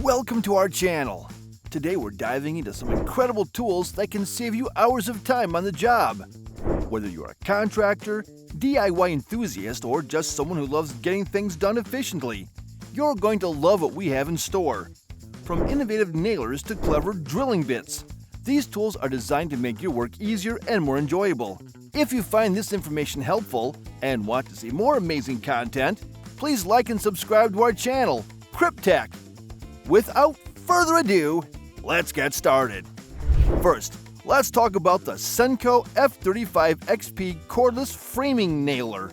Welcome to our channel. Today we're diving into some incredible tools that can save you hours of time on the job. Whether you're a contractor, DIY enthusiast, or just someone who loves getting things done efficiently, you're going to love what we have in store. From innovative nailers to clever drilling bits, these tools are designed to make your work easier and more enjoyable. If you find this information helpful and want to see more amazing content, please like and subscribe to our channel, Cryptech. Without further ado, let's get started. First, let's talk about the Senko F35 XP Cordless Framing Nailer.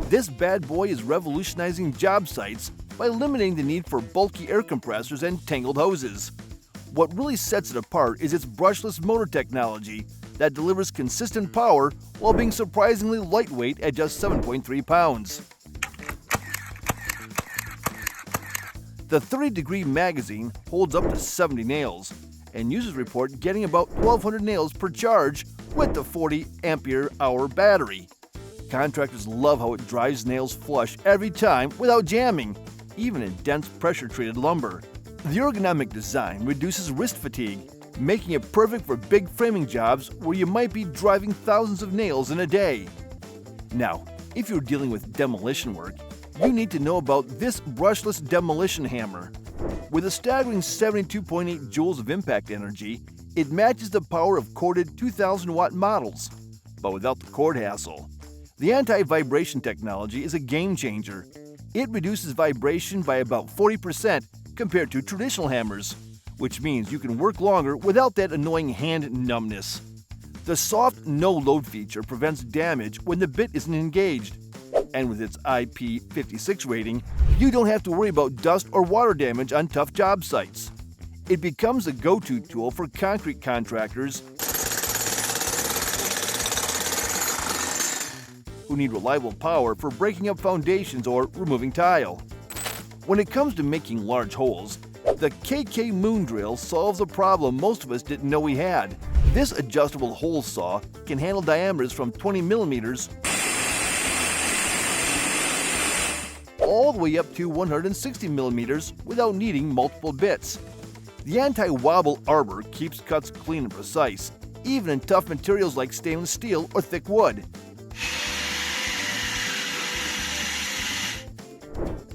This bad boy is revolutionizing job sites by eliminating the need for bulky air compressors and tangled hoses. What really sets it apart is its brushless motor technology that delivers consistent power while being surprisingly lightweight at just 7.3 pounds. The 30-degree magazine holds up to 70 nails, and users report getting about 1,200 nails per charge with the 40 ampere-hour battery. Contractors love how it drives nails flush every time without jamming, even in dense pressure-treated lumber. The ergonomic design reduces wrist fatigue, making it perfect for big framing jobs where you might be driving thousands of nails in a day. Now, if you're dealing with demolition work, you need to know about this brushless demolition hammer. With a staggering 72.8 joules of impact energy, it matches the power of corded 2,000-watt models, but without the cord hassle. The anti-vibration technology is a game-changer. It reduces vibration by about 40% compared to traditional hammers, which means you can work longer without that annoying hand numbness. The soft no-load feature prevents damage when the bit isn't engaged. And with its IP56 rating, you don't have to worry about dust or water damage on tough job sites. It becomes a go-to tool for concrete contractors who need reliable power for breaking up foundations or removing tile. When it comes to making large holes, the KK Moon Drill solves a problem most of us didn't know we had. This adjustable hole saw can handle diameters from 20 millimeters all the way up to 160 millimeters without needing multiple bits. The anti-wobble arbor keeps cuts clean and precise, even in tough materials like stainless steel or thick wood.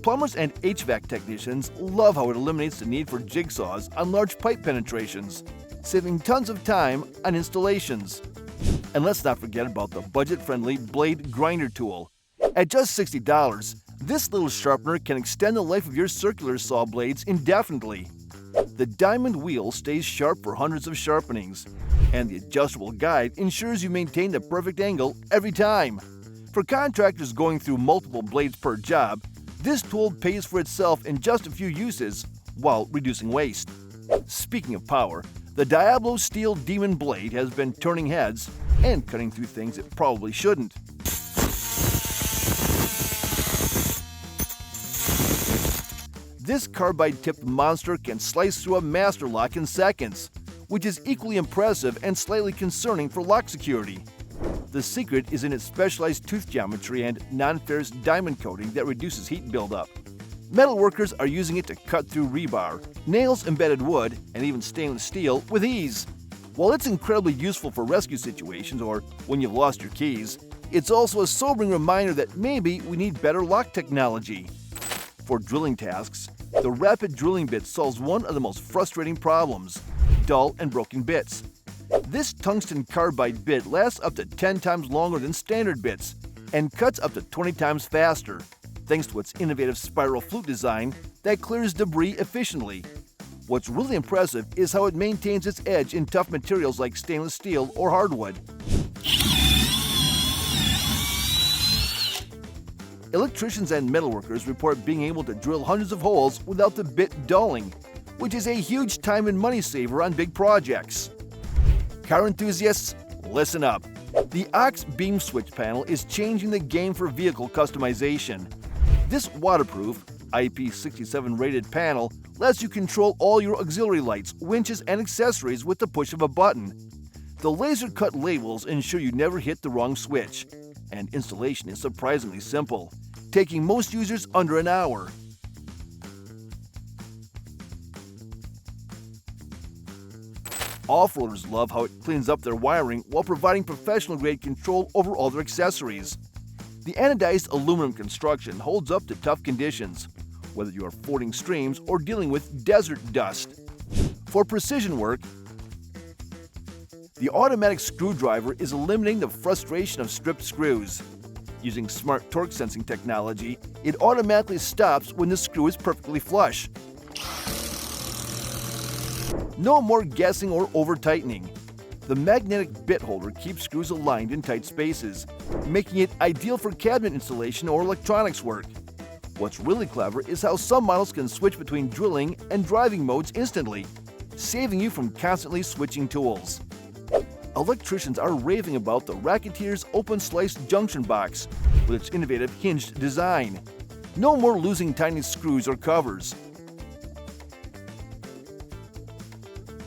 Plumbers and HVAC technicians love how it eliminates the need for jigsaws on large pipe penetrations, saving tons of time on installations. And let's not forget about the budget-friendly blade grinder tool. At just $60, this little sharpener can extend the life of your circular saw blades indefinitely. The diamond wheel stays sharp for hundreds of sharpenings, and the adjustable guide ensures you maintain the perfect angle every time. For contractors going through multiple blades per job, this tool pays for itself in just a few uses while reducing waste. Speaking of power, the Diablo Steel Demon Blade has been turning heads and cutting through things it probably shouldn't. This carbide-tipped monster can slice through a master lock in seconds, which is equally impressive and slightly concerning for lock security. The secret is in its specialized tooth geometry and non-ferrous diamond coating that reduces heat buildup. Metalworkers are using it to cut through rebar, nails, embedded wood, and even stainless steel with ease. While it's incredibly useful for rescue situations or when you've lost your keys, it's also a sobering reminder that maybe we need better lock technology. For drilling tasks, the rapid drilling bit solves one of the most frustrating problems: dull and broken bits. This tungsten carbide bit lasts up to 10 times longer than standard bits and cuts up to 20 times faster, thanks to its innovative spiral flute design that clears debris efficiently. What's really impressive is how it maintains its edge in tough materials like stainless steel or hardwood. Electricians and metalworkers report being able to drill hundreds of holes without the bit dulling, which is a huge time and money saver on big projects. Car enthusiasts, listen up. The Ox beam switch panel is changing the game for vehicle customization. This waterproof, IP67 rated panel lets you control all your auxiliary lights, winches, and accessories with the push of a button. The laser-cut labels ensure you never hit the wrong switch, and installation is surprisingly simple, taking most users under an hour. Off-roaders love how it cleans up their wiring while providing professional-grade control over all their accessories. The anodized aluminum construction holds up to tough conditions, whether you are fording streams or dealing with desert dust. For precision work, the automatic screwdriver is eliminating the frustration of stripped screws. Using smart torque sensing technology, it automatically stops when the screw is perfectly flush. No more guessing or over-tightening. The magnetic bit holder keeps screws aligned in tight spaces, making it ideal for cabinet installation or electronics work. What's really clever is how some models can switch between drilling and driving modes instantly, saving you from constantly switching tools. Electricians are raving about the Racketeer's open-slice junction box with its innovative hinged design. No more losing tiny screws or covers.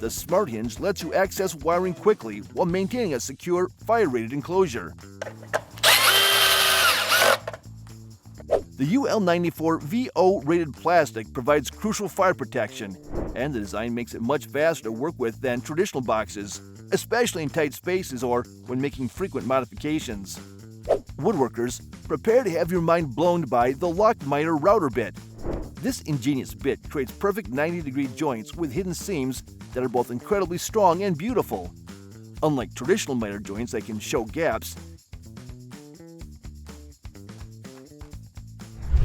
The Smart Hinge lets you access wiring quickly while maintaining a secure, fire-rated enclosure. The UL94 VO rated plastic provides crucial fire protection, and the design makes it much faster to work with than traditional boxes, especially in tight spaces or when making frequent modifications. Woodworkers, prepare to have your mind blown by the lock miter router bit. This ingenious bit creates perfect 90-degree joints with hidden seams that are both incredibly strong and beautiful. Unlike traditional miter joints that can show gaps,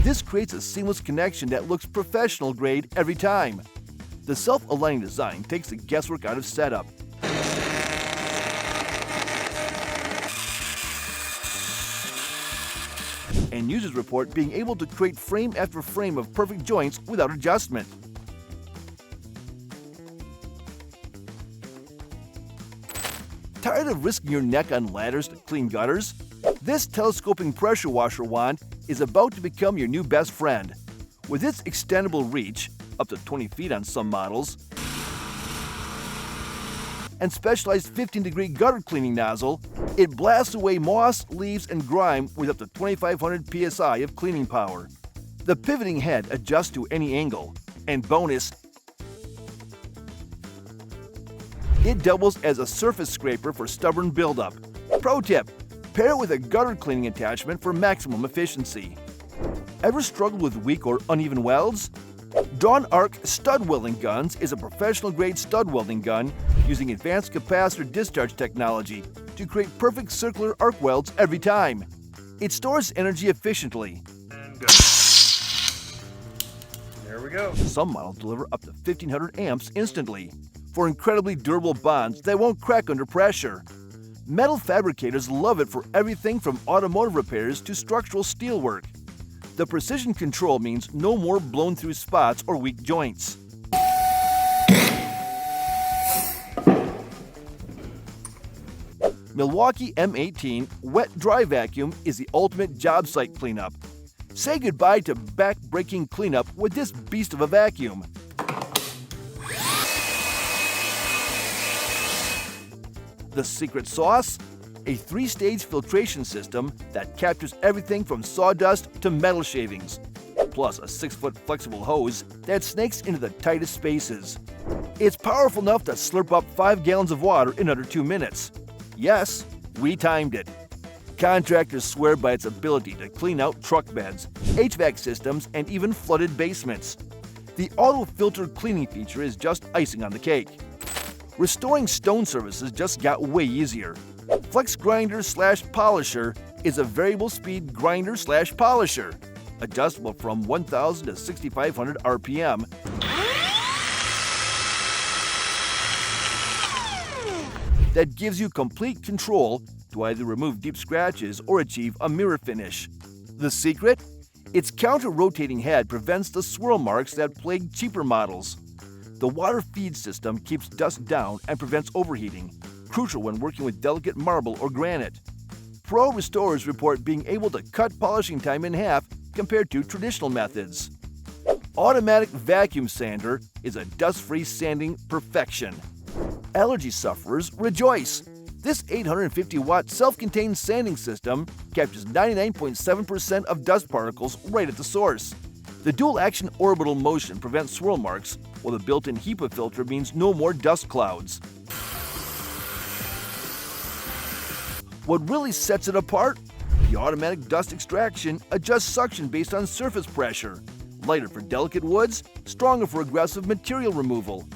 this creates a seamless connection that looks professional grade every time. The self-aligning design takes the guesswork out of setup. And users report being able to create frame after frame of perfect joints without adjustment. Tired of risking your neck on ladders to clean gutters? This telescoping pressure washer wand is about to become your new best friend. With its extendable reach, up to 20 feet on some models, and specialized 15-degree gutter cleaning nozzle, it blasts away moss, leaves, and grime with up to 2,500 psi of cleaning power. The pivoting head adjusts to any angle, and bonus, it doubles as a surface scraper for stubborn buildup. Pro tip: pair it with a gutter cleaning attachment for maximum efficiency. Ever struggled with weak or uneven welds? Dawn Arc Stud Welding Guns is a professional-grade stud welding gun using advanced capacitor discharge technology to create perfect circular arc welds every time. It stores energy efficiently. And go. There we go. Some models deliver up to 1,500 amps instantly for incredibly durable bonds that won't crack under pressure. Metal fabricators love it for everything from automotive repairs to structural steel work. The precision control means no more blown-through spots or weak joints. Milwaukee M18 Wet Dry Vacuum is the ultimate job site cleanup. Say goodbye to back-breaking cleanup with this beast of a vacuum. The secret sauce? A 3-stage filtration system that captures everything from sawdust to metal shavings, plus a 6-foot flexible hose that snakes into the tightest spaces. It's powerful enough to slurp up 5 gallons of water in under 2 minutes. Yes, we timed it. Contractors swear by its ability to clean out truck beds, HVAC systems, and even flooded basements. The auto-filter cleaning feature is just icing on the cake. Restoring stone surfaces just got way easier. Flex Grinder / Polisher is a variable speed grinder / polisher, adjustable from 1,000 to 6,500 RPM. That gives you complete control to either remove deep scratches or achieve a mirror finish. The secret? Its counter-rotating head prevents the swirl marks that plague cheaper models. The water feed system keeps dust down and prevents overheating, crucial when working with delicate marble or granite. Pro restorers report being able to cut polishing time in half compared to traditional methods. Automatic Vacuum Sander is a dust-free sanding perfection. Allergy sufferers rejoice! This 850-watt self-contained sanding system captures 99.7% of dust particles right at the source. The dual-action orbital motion prevents swirl marks, while the built-in HEPA filter means no more dust clouds. What really sets it apart? The automatic dust extraction adjusts suction based on surface pressure. Lighter for delicate woods, stronger for aggressive material removal.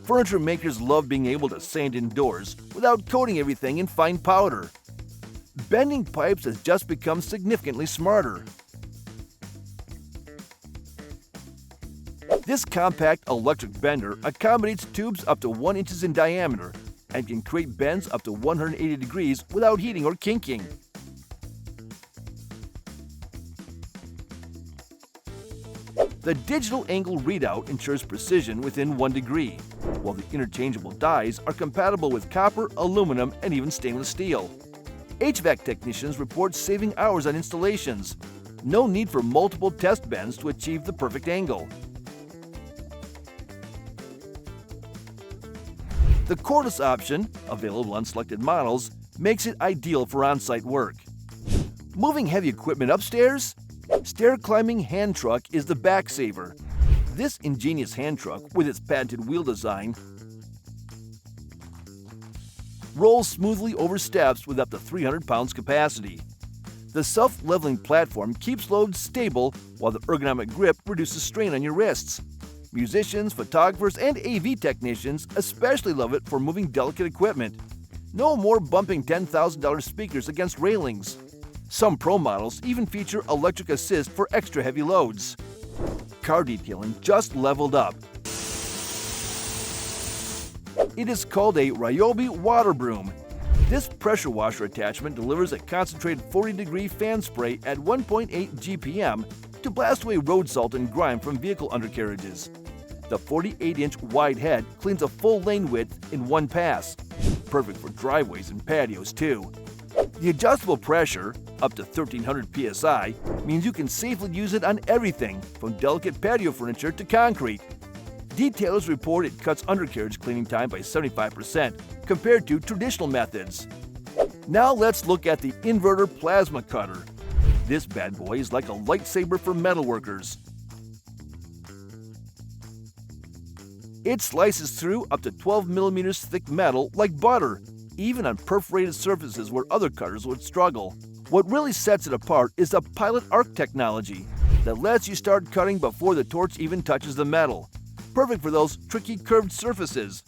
Furniture makers love being able to sand indoors without coating everything in fine powder. Bending pipes has just become significantly smarter. This compact electric bender accommodates tubes up to 1 inch in diameter and can create bends up to 180 degrees without heating or kinking. The digital angle readout ensures precision within 1 degree, while the interchangeable dies are compatible with copper, aluminum, and even stainless steel. HVAC technicians report saving hours on installations. No need for multiple test bends to achieve the perfect angle. The cordless option, available on selected models, makes it ideal for on-site work. Moving heavy equipment upstairs? Stair climbing hand truck is the back saver. This ingenious hand truck, with its patented wheel design, rolls smoothly over steps with up to 300 pounds capacity. The self-leveling platform keeps loads stable while the ergonomic grip reduces strain on your wrists. Musicians, photographers, and AV technicians especially love it for moving delicate equipment. No more bumping $10,000 speakers against railings. Some Pro models even feature electric assist for extra heavy loads. Car detailing just leveled up. It is called a Ryobi water broom. This pressure washer attachment delivers a concentrated 40-degree fan spray at 1.8 GPM to blast away road salt and grime from vehicle undercarriages. The 48-inch wide head cleans a full lane width in one pass. Perfect for driveways and patios too. The adjustable pressure, up to 1300 psi, means you can safely use it on everything from delicate patio furniture to concrete. Detailers report it cuts undercarriage cleaning time by 75% compared to traditional methods. Now let's look at the Inverter plasma cutter. This bad boy is like a lightsaber for metalworkers. It slices through up to 12 millimeters thick metal like butter, even on perforated surfaces where other cutters would struggle. What really sets it apart is the pilot arc technology that lets you start cutting before the torch even touches the metal. Perfect for those tricky curved surfaces.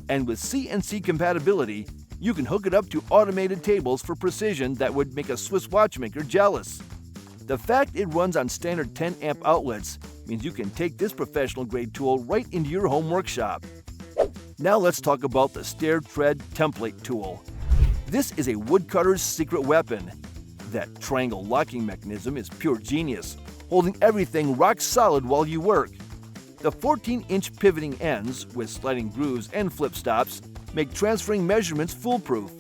And with CNC compatibility, you can hook it up to automated tables for precision that would make a Swiss watchmaker jealous. The fact it runs on standard 10 amp outlets means you can take this professional grade tool right into your home workshop. Now let's talk about the Stair Tread Template Tool. This is a woodcutter's secret weapon. That triangle locking mechanism is pure genius, holding everything rock solid while you work. The 14-inch pivoting ends with sliding grooves and flip stops make transferring measurements foolproof.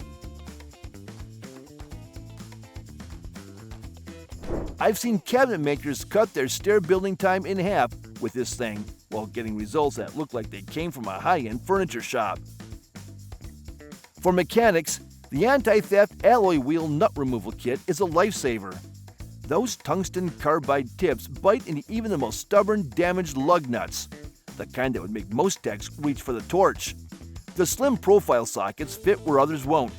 I've seen cabinet makers cut their stair building time in half with this thing while getting results that look like they came from a high-end furniture shop. For mechanics, the anti-theft alloy wheel nut removal kit is a lifesaver. Those tungsten carbide tips bite into even the most stubborn, damaged lug nuts, the kind that would make most techs reach for the torch. The slim profile sockets fit where others won't.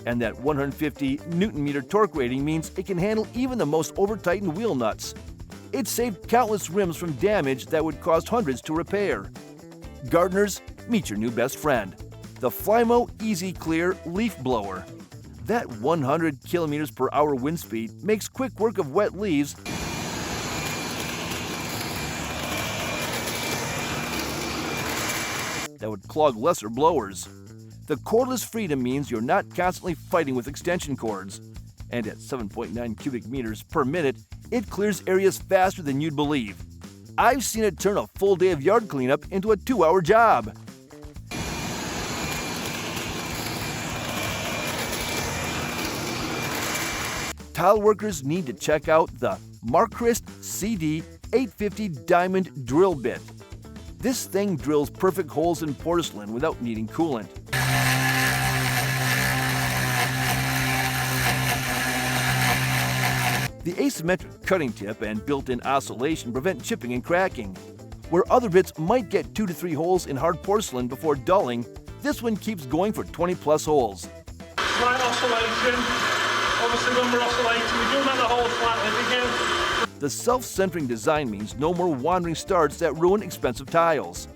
And that 150 Newton-meter torque rating means it can handle even the most over-tightened wheel nuts. It saved countless rims from damage that would cost hundreds to repair. Gardeners, meet your new best friend, the Flymo Easy Clear Leaf Blower. That 100 kilometers per hour wind speed makes quick work of wet leaves that would clog lesser blowers. The cordless freedom means you're not constantly fighting with extension cords. And at 7.9 cubic meters per minute, it clears areas faster than you'd believe. I've seen it turn a full day of yard cleanup into a 2-hour job. Tile workers need to check out the Markrist CD 850 Diamond Drill Bit. This thing drills perfect holes in porcelain without needing coolant. The asymmetric cutting tip and built-in oscillation prevent chipping and cracking. Where other bits might get 2 to 3 holes in hard porcelain before dulling, this one keeps going for 20 plus holes. Slight oscillation. Obviously when we're oscillating, we do let the hole flatten again. The self-centering design means no more wandering starts that ruin expensive tiles.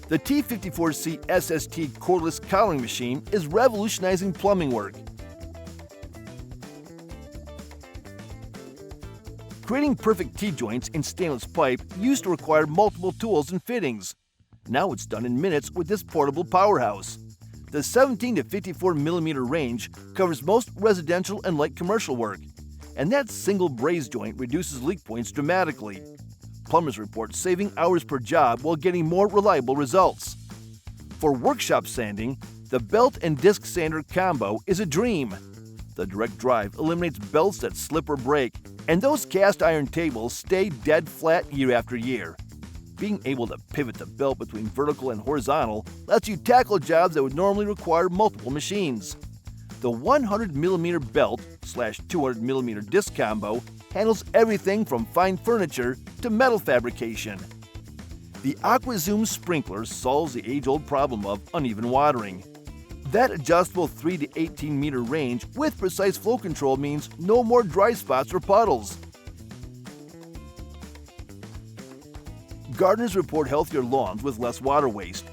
The T54C SST cordless cowling machine is revolutionizing plumbing work. Creating perfect T-joints in stainless pipe used to require multiple tools and fittings. Now it's done in minutes with this portable powerhouse. The 17 to 54 millimeter range covers most residential and light commercial work, and that single braze joint reduces leak points dramatically. Plumbers report saving hours per job while getting more reliable results. For workshop sanding, the belt and disc sander combo is a dream. The direct drive eliminates belts that slip or break, and those cast iron tables stay dead flat year after year. Being able to pivot the belt between vertical and horizontal lets you tackle jobs that would normally require multiple machines. The 100mm belt/200mm disc combo handles everything from fine furniture to metal fabrication. The AquaZoom sprinkler solves the age-old problem of uneven watering. That adjustable 3 to 18 meter range with precise flow control means no more dry spots or puddles. Gardeners report healthier lawns with less water waste.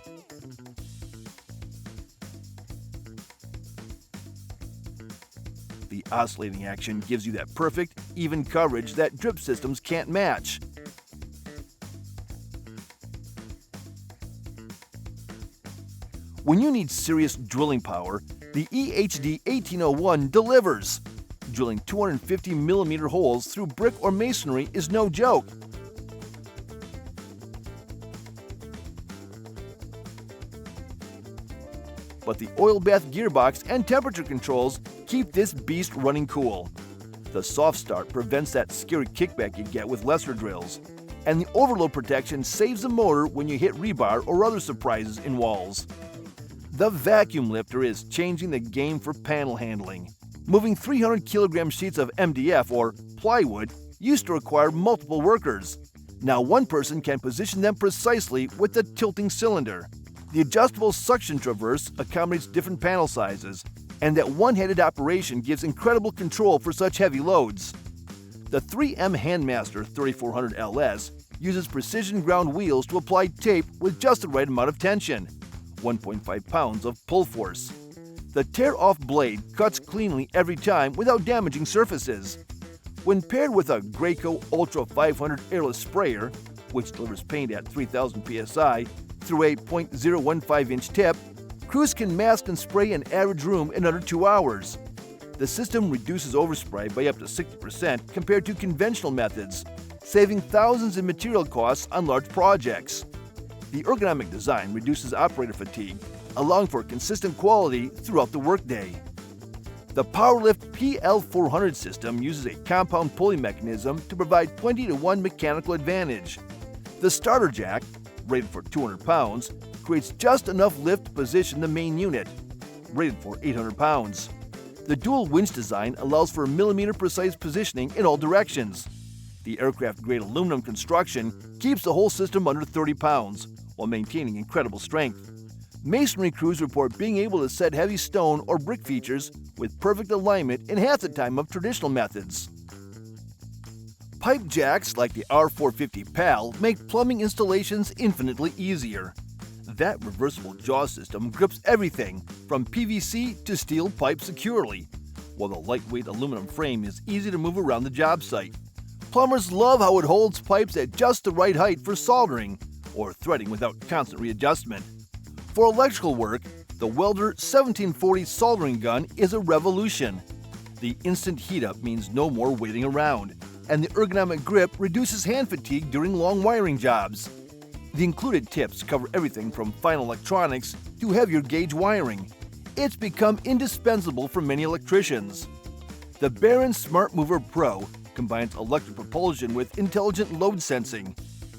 The oscillating action gives you that perfect, even coverage that drip systems can't match. When you need serious drilling power, the EHD 1801 delivers. Drilling 250mm holes through brick or masonry is no joke. But the oil bath gearbox and temperature controls keep this beast running cool. The soft start prevents that scary kickback you get with lesser drills, and the overload protection saves the motor when you hit rebar or other surprises in walls. The vacuum lifter is changing the game for panel handling. Moving 300 kilogram sheets of MDF or plywood used to require multiple workers. Now one person can position them precisely with the tilting cylinder. The adjustable suction traverse accommodates different panel sizes, and that one-headed operation gives incredible control for such heavy loads. The 3M Handmaster 3400 LS uses precision ground wheels to apply tape with just the right amount of tension, 1.5 pounds of pull force. The tear-off blade cuts cleanly every time without damaging surfaces. When paired with a Graco Ultra 500 airless sprayer, which delivers paint at 3000 psi through a .015-inch tip, crews can mask and spray an average room in under 2 hours. The system reduces overspray by up to 60% compared to conventional methods, saving thousands in material costs on large projects. The ergonomic design reduces operator fatigue, allowing for consistent quality throughout the workday. The PowerLift PL400 system uses a compound pulley mechanism to provide 20-to-1 mechanical advantage. The starter jack, rated for 200 pounds, creates just enough lift to position the main unit, rated for 800 pounds. The dual winch design allows for millimeter-precise positioning in all directions. The aircraft-grade aluminum construction keeps the whole system under 30 pounds, while maintaining incredible strength. Masonry crews report being able to set heavy stone or brick features with perfect alignment in half the time of traditional methods. Pipe jacks like the R450 PAL make plumbing installations infinitely easier. That reversible jaw system grips everything from PVC to steel pipe securely, while the lightweight aluminum frame is easy to move around the job site. Plumbers love how it holds pipes at just the right height for soldering or threading without constant readjustment. For electrical work, the Welder 1740 soldering gun is a revolution. The instant heat up means no more waiting around, and the ergonomic grip reduces hand fatigue during long wiring jobs. The included tips cover everything from fine electronics to heavier gauge wiring. It's become indispensable for many electricians. The Baron Smart Mover Pro combines electric propulsion with intelligent load sensing.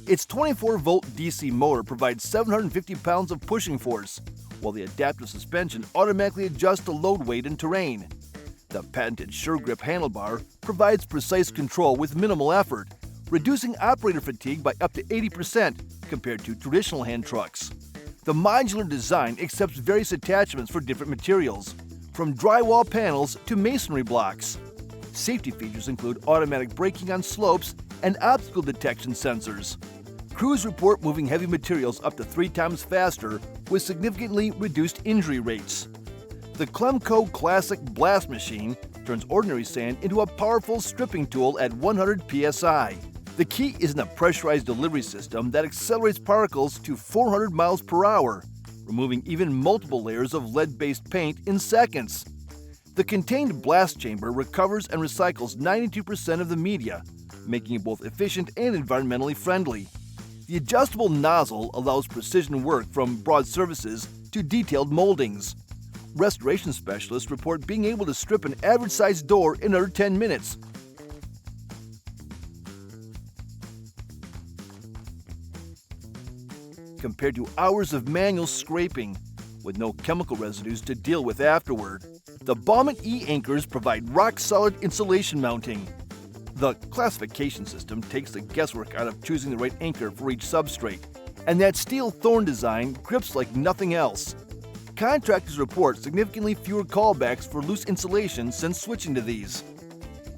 Its 24-volt DC motor provides 750 pounds of pushing force, while the adaptive suspension automatically adjusts to load weight and terrain. The patented SureGrip handlebar provides precise control with minimal effort, reducing operator fatigue by up to 80% compared to traditional hand trucks. The modular design accepts various attachments for different materials, from drywall panels to masonry blocks. Safety features include automatic braking on slopes and obstacle detection sensors. Crews report moving heavy materials up to 3 times faster with significantly reduced injury rates. The Clemco Classic Blast Machine turns ordinary sand into a powerful stripping tool at 100 psi. The key is in a pressurized delivery system that accelerates particles to 400 miles per hour, removing even multiple layers of lead-based paint in seconds. The contained blast chamber recovers and recycles 92% of the media, making it both efficient and environmentally friendly. The adjustable nozzle allows precision work from broad surfaces to detailed moldings. Restoration specialists report being able to strip an average-sized door in under 10 minutes. Compared to hours of manual scraping, with no chemical residues to deal with afterward. The Baumann E-anchors provide rock-solid insulation mounting. The classification system takes the guesswork out of choosing the right anchor for each substrate, and that steel thorn design grips like nothing else. Contractors report significantly fewer callbacks for loose insulation since switching to these.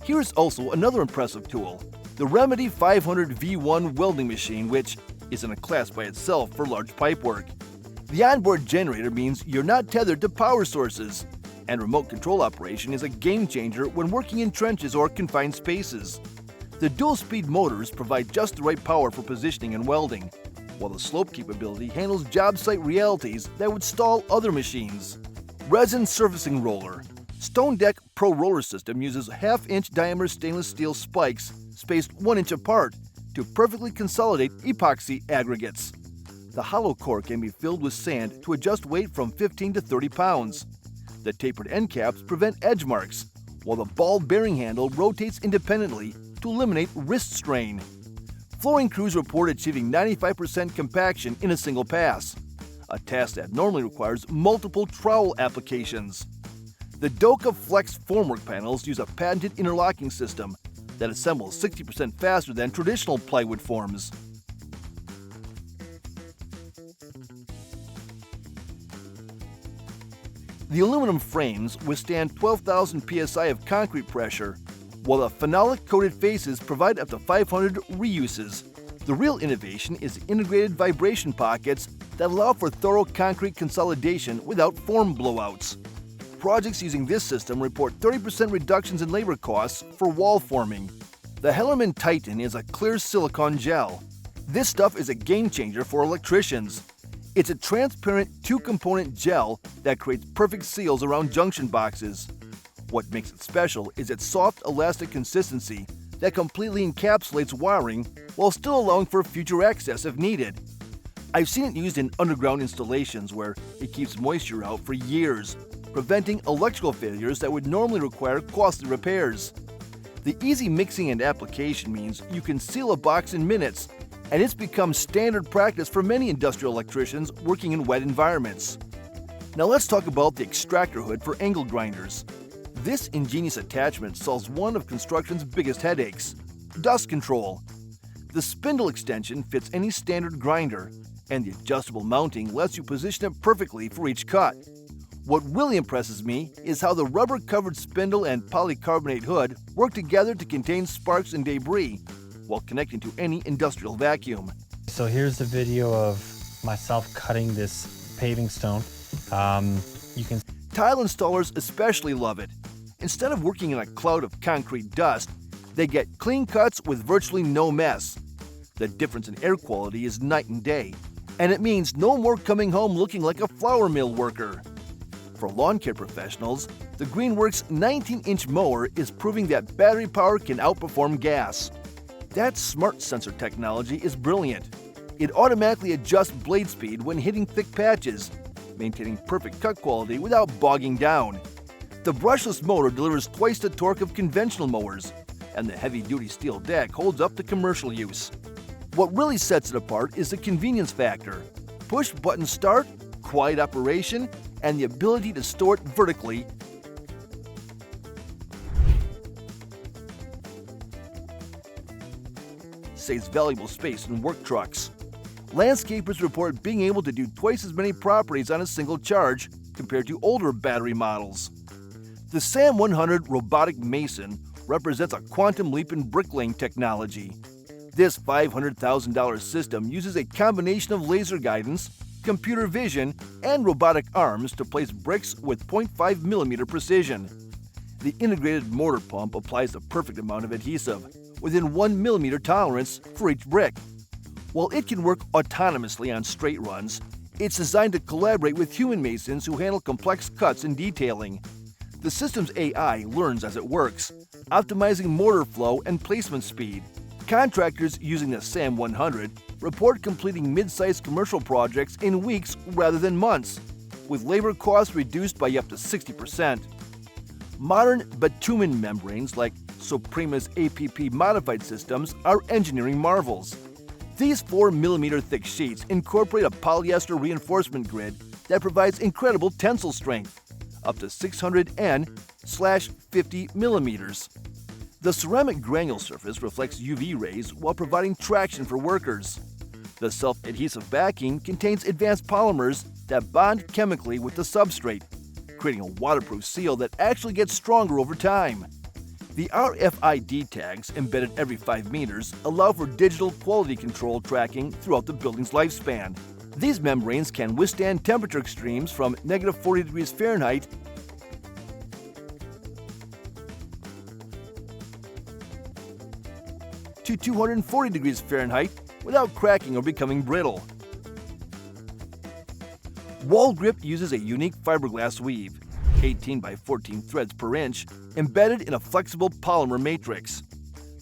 Here is also another impressive tool, the Remedy 500 V1 welding machine, which is in a class by itself for large pipework. The onboard generator means you're not tethered to power sources, and remote control operation is a game changer when working in trenches or confined spaces. The dual-speed motors provide just the right power for positioning and welding, while the slope capability handles job site realities that would stall other machines. Resin surfacing roller. Stone Deck Pro Roller System uses half-inch diameter stainless steel spikes spaced 1 inch apart to perfectly consolidate epoxy aggregates. The hollow core can be filled with sand to adjust weight from 15 to 30 pounds. The tapered end caps prevent edge marks, while the ball bearing handle rotates independently to eliminate wrist strain. Flooring crews report achieving 95% compaction in a single pass, a task that normally requires multiple trowel applications. The Doka Flex formwork panels use a patented interlocking system that assembles 60% faster than traditional plywood forms. The aluminum frames withstand 12,000 psi of concrete pressure, while the phenolic-coated faces provide up to 500 reuses. The real innovation is integrated vibration pockets that allow for thorough concrete consolidation without form blowouts. Projects using this system report 30% reductions in labor costs for wall forming. The Hellerman Titan is a clear silicone gel. This stuff is a game changer for electricians. It's a transparent 2-component gel that creates perfect seals around junction boxes. What makes it special is its soft, elastic consistency that completely encapsulates wiring while still allowing for future access if needed. I've seen it used in underground installations where it keeps moisture out for years, preventing electrical failures that would normally require costly repairs. The easy mixing and application means you can seal a box in minutes, and it's become standard practice for many industrial electricians working in wet environments. Now let's talk about the extractor hood for angle grinders. This ingenious attachment solves one of construction's biggest headaches: dust control. The spindle extension fits any standard grinder, and the adjustable mounting lets you position it perfectly for each cut. What really impresses me is how the rubber-covered spindle and polycarbonate hood work together to contain sparks and debris while connecting to any industrial vacuum. So here's the video of myself cutting this paving stone. You can Tile installers especially love it. Instead of working in a cloud of concrete dust, they get clean cuts with virtually no mess. The difference in air quality is night and day, and it means no more coming home looking like a flour mill worker. For lawn care professionals, the Greenworks 19-inch mower is proving that battery power can outperform gas. That smart sensor technology is brilliant. It automatically adjusts blade speed when hitting thick patches, maintaining perfect cut quality without bogging down. The brushless motor delivers twice the torque of conventional mowers, and the heavy-duty steel deck holds up to commercial use. What really sets it apart is the convenience factor. Push-button start, quiet operation, and the ability to store it vertically. saves valuable space in work trucks. Landscapers report being able to do twice as many properties on a single charge compared to older battery models. The SAM 100 Robotic Mason represents a quantum leap in bricklaying technology. This $500,000 system uses a combination of laser guidance, computer vision, and robotic arms to place bricks with 0.5 millimeter precision. The integrated mortar pump applies the perfect amount of adhesive, within 1 millimeter tolerance for each brick. While it can work autonomously on straight runs, it's designed to collaborate with human masons who handle complex cuts and detailing. The system's AI learns as it works, optimizing mortar flow and placement speed. Contractors using the SAM 100 report completing mid-sized commercial projects in weeks rather than months, with labor costs reduced by up to 60%. Modern bitumen membranes like Suprema's APP modified systems are engineering marvels. These 4 millimeter thick sheets incorporate a polyester reinforcement grid that provides incredible tensile strength, up to 600 N/50 millimeters. The ceramic granule surface reflects UV rays while providing traction for workers. The self-adhesive backing contains advanced polymers that bond chemically with the substrate, creating a waterproof seal that actually gets stronger over time. The RFID tags, embedded every 5 meters, allow for digital quality control tracking throughout the building's lifespan. These membranes can withstand temperature extremes from -40 degrees Fahrenheit to 240 degrees Fahrenheit without cracking or becoming brittle. Wall grip uses a unique fiberglass weave, 18 by 14 threads per inch, embedded in a flexible polymer matrix.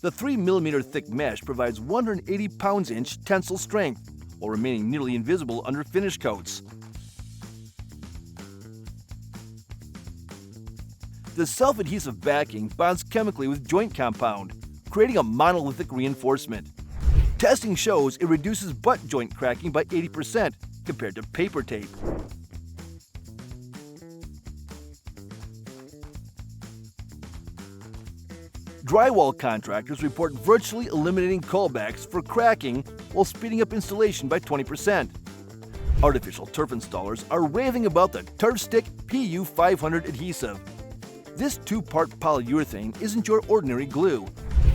The 3 millimeter thick mesh provides 180 pounds-inch tensile strength while remaining nearly invisible under finish coats. The self-adhesive backing bonds chemically with joint compound, creating a monolithic reinforcement. Testing shows it reduces butt joint cracking by 80% compared to paper tape. Drywall contractors report virtually eliminating callbacks for cracking while speeding up installation by 20%. Artificial turf installers are raving about the TurfStick PU500 adhesive. This 2-part polyurethane isn't your ordinary glue.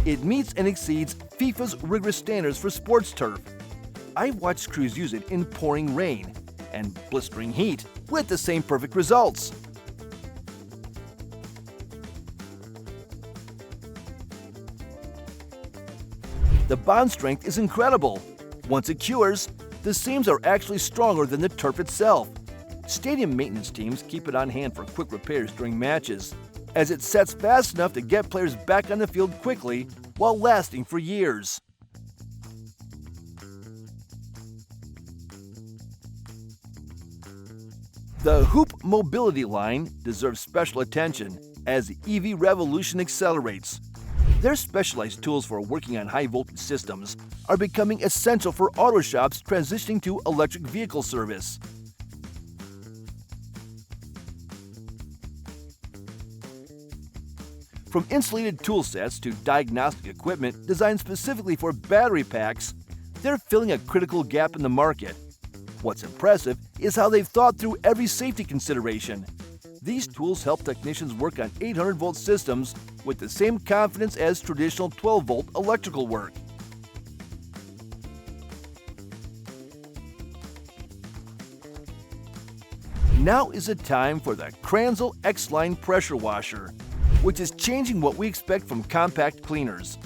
It meets and exceeds FIFA's rigorous standards for sports turf. I've watched crews use it in pouring rain and blistering heat with the same perfect results. The bond strength is incredible. Once it cures, the seams are actually stronger than the turf itself. Stadium maintenance teams keep it on hand for quick repairs during matches, as it sets fast enough to get players back on the field quickly while lasting for years. The Hoop Mobility line deserves special attention as the EV revolution accelerates. Their specialized tools for working on high-voltage systems are becoming essential for auto shops transitioning to electric vehicle service. From insulated tool sets to diagnostic equipment designed specifically for battery packs, they're filling a critical gap in the market. What's impressive is how they've thought through every safety consideration. These tools help technicians work on 800-volt systems with the same confidence as traditional 12-volt electrical work. Now is the time for the Kranzel X-Line pressure washer, which is changing what we expect from compact cleaners.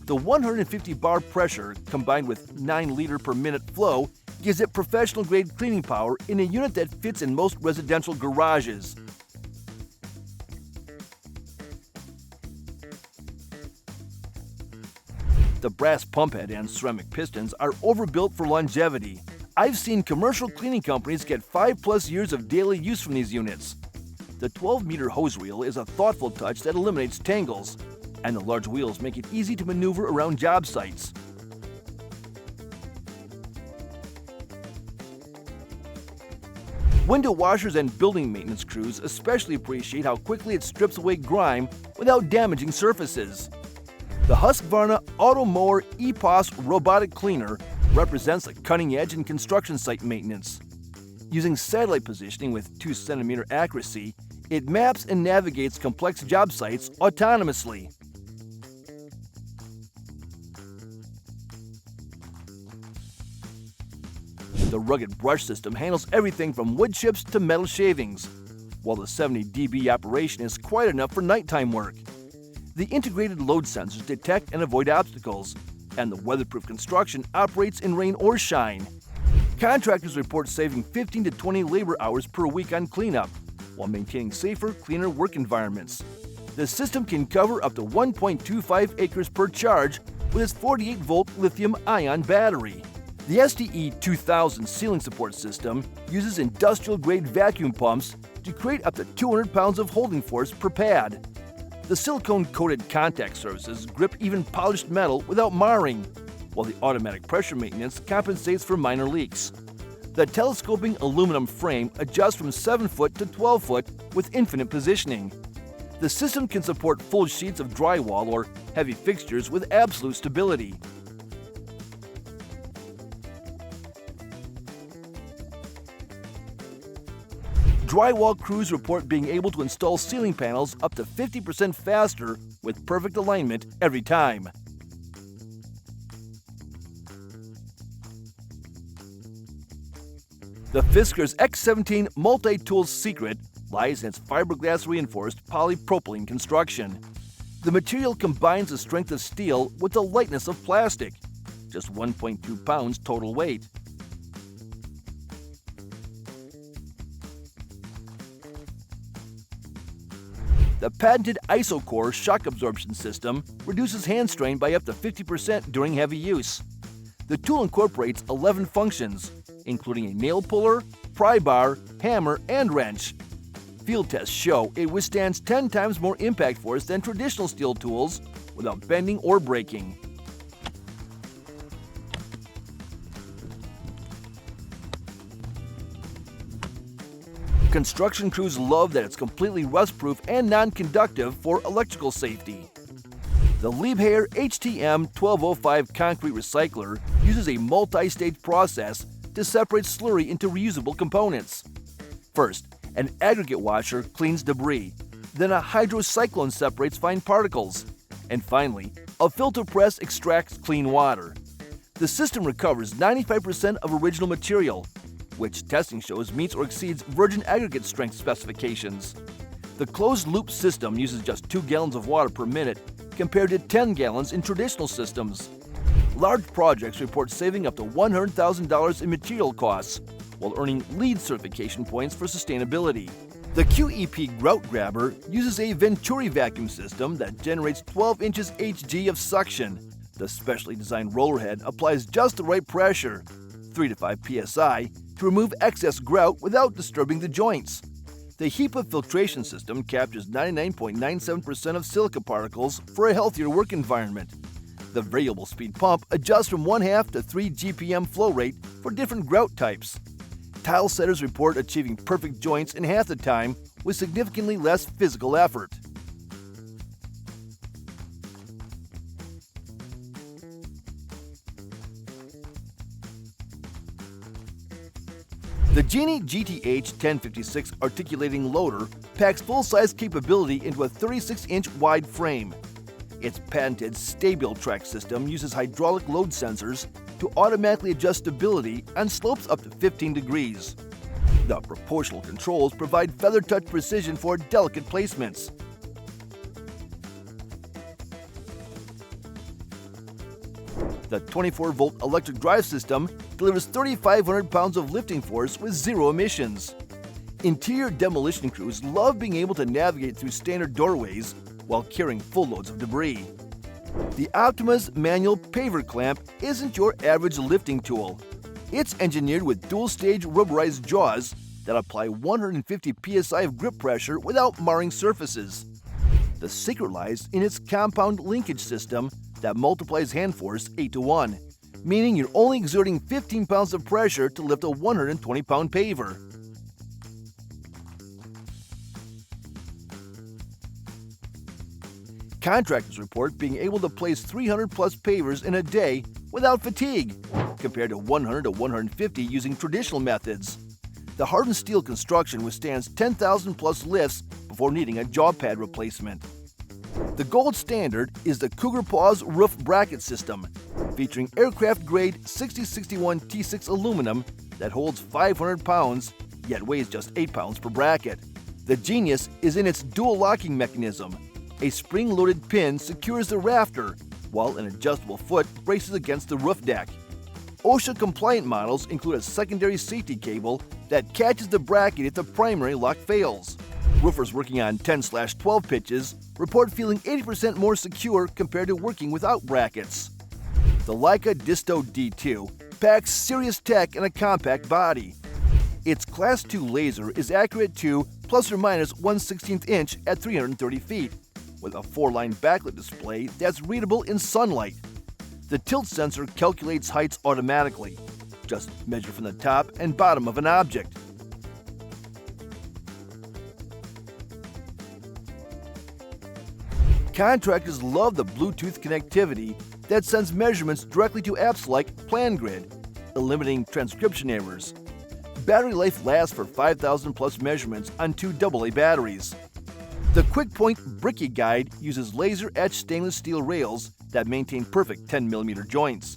The 150 bar pressure combined with 9 liter per minute flow gives it professional-grade cleaning power in a unit that fits in most residential garages. The brass pump head and ceramic pistons are overbuilt for longevity. I've seen commercial cleaning companies get 5+ years of daily use from these units. The 12-meter hose reel is a thoughtful touch that eliminates tangles, and the large wheels make it easy to maneuver around job sites. Window washers and building maintenance crews especially appreciate how quickly it strips away grime without damaging surfaces. The Husqvarna Auto Mower EPOS Robotic Cleaner represents a cutting edge in construction site maintenance. Using satellite positioning with 2 cm accuracy, it maps and navigates complex job sites autonomously. The rugged brush system handles everything from wood chips to metal shavings, while the 70 dB operation is quite enough for nighttime work. The integrated load sensors detect and avoid obstacles, and the weatherproof construction operates in rain or shine. Contractors report saving 15 to 20 labor hours per week on cleanup, while maintaining safer, cleaner work environments. The system can cover up to 1.25 acres per charge with its 48-volt lithium-ion battery. The STE 2000 ceiling support system uses industrial-grade vacuum pumps to create up to 200 pounds of holding force per pad. The silicone-coated contact surfaces grip even polished metal without marring, while the automatic pressure maintenance compensates for minor leaks. The telescoping aluminum frame adjusts from 7 foot to 12 foot with infinite positioning. The system can support full sheets of drywall or heavy fixtures with absolute stability. Drywall crews report being able to install ceiling panels up to 50% faster with perfect alignment every time. The Fiskars X17 multi-tool's secret lies in its fiberglass reinforced polypropylene construction. The material combines the strength of steel with the lightness of plastic, just 1.2 pounds total weight. The patented IsoCore shock absorption system reduces hand strain by up to 50% during heavy use. The tool incorporates 11 functions, including a nail puller, pry bar, hammer, and wrench. Field tests show it withstands 10 times more impact force than traditional steel tools without bending or breaking. Construction crews love that it's completely rust-proof and non-conductive for electrical safety. The Liebherr HTM 1205 concrete recycler uses a multi-stage process to separate slurry into reusable components. First, an aggregate washer cleans debris, then a hydrocyclone separates fine particles, and finally, a filter press extracts clean water. The system recovers 95% of original material, which testing shows meets or exceeds virgin aggregate strength specifications. The closed-loop system uses just 2 gallons of water per minute compared to 10 gallons in traditional systems. Large projects report saving up to $100,000 in material costs, while earning LEED certification points for sustainability. The QEP Grout Grabber uses a Venturi vacuum system that generates 12 inches Hg of suction. The specially designed roller head applies just the right pressure, 3 to 5 psi, to remove excess grout without disturbing the joints. The HEPA filtration system captures 99.97% of silica particles for a healthier work environment. The variable speed pump adjusts from 1/2 to 3 GPM flow rate for different grout types. Tile setters report achieving perfect joints in half the time with significantly less physical effort. The Genie GTH 1056 articulating loader packs full-size capability into a 36-inch wide frame. Its patented StayBuild system uses hydraulic load sensors to automatically adjust stability on slopes up to 15 degrees. The proportional controls provide feather-touch precision for delicate placements. The 24-volt electric drive system delivers 3,500 pounds of lifting force with 0 emissions. Interior demolition crews love being able to navigate through standard doorways while carrying full loads of debris. The Optima's manual Paver clamp isn't your average lifting tool. It's engineered with dual-stage rubberized jaws that apply 150 psi of grip pressure without marring surfaces. The secret lies in its compound linkage system that multiplies hand force 8 to 1, meaning you're only exerting 15 pounds of pressure to lift a 120-pound paver. Contractors report being able to place 300 plus pavers in a day without fatigue, compared to 100 to 150 using traditional methods. The hardened steel construction withstands 10,000 plus lifts before needing a jaw pad replacement. The gold standard is the Cougar Paws roof bracket system, featuring aircraft-grade 6061 T6 aluminum that holds 500 pounds, yet weighs just 8 pounds per bracket. The genius is in its dual locking mechanism. A spring-loaded pin secures the rafter, while an adjustable foot braces against the roof deck. OSHA-compliant models include a secondary safety cable that catches the bracket if the primary lock fails. Roofers working on 10/12 pitches report feeling 80% more secure compared to working without brackets. The Leica Disto D2 packs serious tech in a compact body. Its Class 2 laser is accurate to plus or minus 1/16 inch at 330 feet, with a 4-line backlit display that's readable in sunlight. The tilt sensor calculates heights automatically. Just measure from the top and bottom of an object. Contractors love the Bluetooth connectivity that sends measurements directly to apps like PlanGrid, eliminating transcription errors. Battery life lasts for 5,000 plus measurements on 2 AA batteries. The QuickPoint Bricky guide uses laser-etched stainless steel rails that maintain perfect 10mm joints.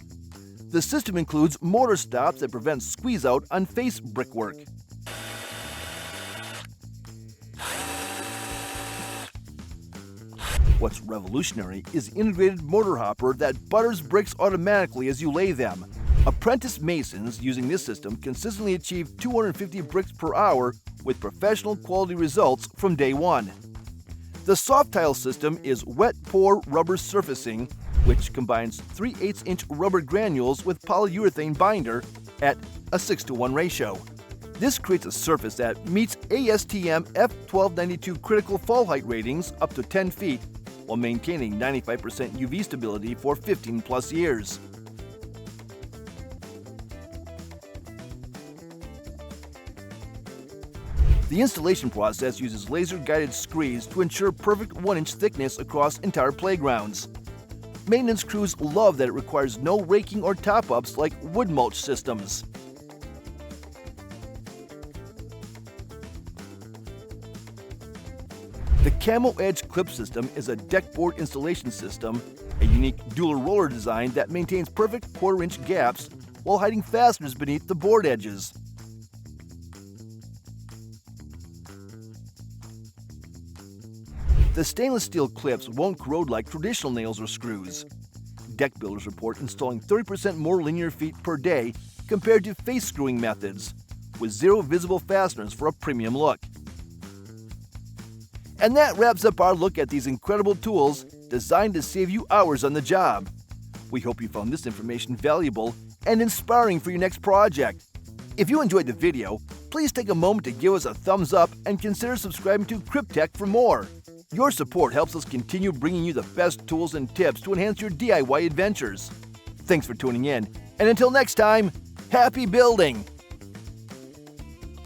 The system includes mortar stops that prevent squeeze-out on face brickwork. What's revolutionary is the integrated mortar hopper that butters bricks automatically as you lay them. Apprentice masons using this system consistently achieve 250 bricks per hour with professional quality results from day one. The soft tile system is wet pour rubber surfacing, which combines 3/8 inch rubber granules with polyurethane binder at a 6:1 ratio. This creates a surface that meets ASTM F1292 critical fall height ratings up to 10 feet while maintaining 95% UV stability for 15 plus years. The installation process uses laser-guided screeds to ensure perfect 1-inch thickness across entire playgrounds. Maintenance crews love that it requires no raking or top-ups like wood mulch systems. The Camo Edge clip system is a deck board installation system, a unique dual roller design that maintains perfect 1/4-inch gaps while hiding fasteners beneath the board edges. The stainless steel clips won't corrode like traditional nails or screws. Deck builders report installing 30% more linear feet per day compared to face screwing methods, with 0 visible fasteners for a premium look. And that wraps up our look at these incredible tools designed to save you hours on the job. We hope you found this information valuable and inspiring for your next project. If you enjoyed the video, please take a moment to give us a thumbs up and consider subscribing to Cryptech for more. Your support helps us continue bringing you the best tools and tips to enhance your DIY adventures. Thanks for tuning in, and until next time, happy building!